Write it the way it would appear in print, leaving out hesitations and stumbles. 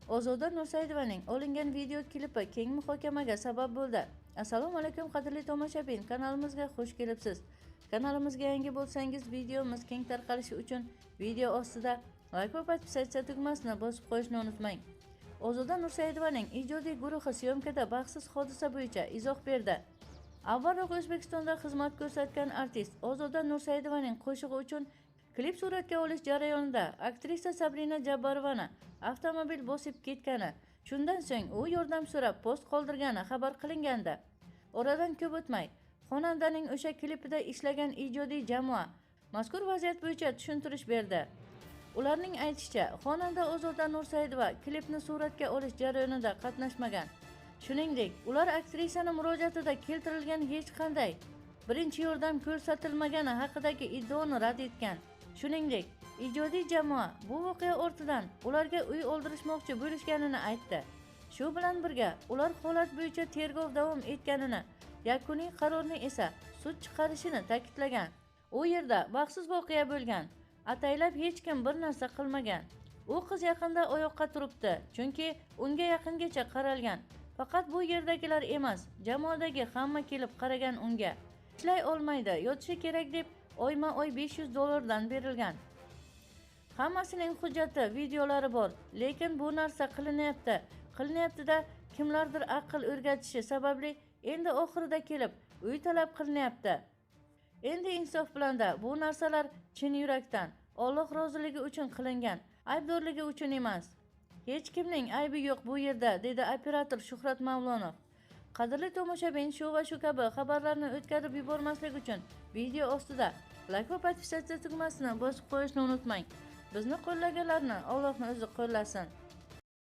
Ozoda Nursaidovaning olingan video klipi keng muhokamaga sabab bo'ldi. Assalomu alaykum qadrli tomoshabin, kanalimizga xush kelibsiz. Kanalimizga yangi bo'lsangiz, videomiz keng tarqalishi uchun video ostida like va podpisatsiya tugmasini bosib qo'yishni unutmang. Ozoda Nursaidovaning ijodiy guruhi syomkada baxtsiz hodisa bo'yicha izoh berdi. Avvalroq O'zbekistonda xizmat ko'rsatgan artist Ozoda Nursaidovaning qo'shig'i uchun klip suratga olish jarayonida aktrisa Sabrina Jabborovani avtomobil bosib ketgani, shundan so'ng u yordam so'rab post qoldirgani xabar qilingandi. Oradan ko'p o'tmay, xonandaning o'sha klipida ishlagan ijodiy jamoa mazkur vaziyat bo'yicha tushuntirish berdi. Ularning aytishicha, xonanda Ozoda Nursaidova klipni suratga olish jarayonida qatnashmagan. Shuningdek, ular aktrisani murojaatida keltirilgan hech qanday birinchi yordam ko'rsatilmagani haqidagi iddaoni rad etgan. Shuningdek, ijodiy jamoa bu voqea ortidan ularga uy oldirishmoqchi bo'lishganini aytdi. Shu bilan birga, ular holat bo'yicha tergov davom etganini, yakuniy qarorni esa sud chiqarishini ta'kidlagan. U yerda baxtsiz voqea bo'lgan. Ataylab hech kim bir narsa qilmagan. U qiz yaqinda oyoqqa turibdi, chunki unga yaqingacha qaralgan. Faqat bu yerdagilar emas, jamoadagi hamma kelib qaragan unga. Ishlay olmaydi, yotishi kerak deb oyma-oy $500 berilgan. Hammasining hujjati, videolari bor, lekin bu narsa qilinyapti-da kimlardir aql o'rgatishi sababli endi oxirida kelib uy talab qilinyapti. Endi insof bilan-da bu narsalar chin yurakdan, Alloh roziligi uchun qilingan, aybdorligi uchun emas. Hech kimning aybi yo'q bu yerda, dedi operator Shuhrat Mavlonov. Qadrli tomoshabin, shu va shu kabi xabarlarni o'tkazib yubormaslik uchun video ostida like va podpisatsiya tugmasini bosib qo'yishni unutmang. Bizni qo'llaganlarni Allohning o'zi qo'llasin.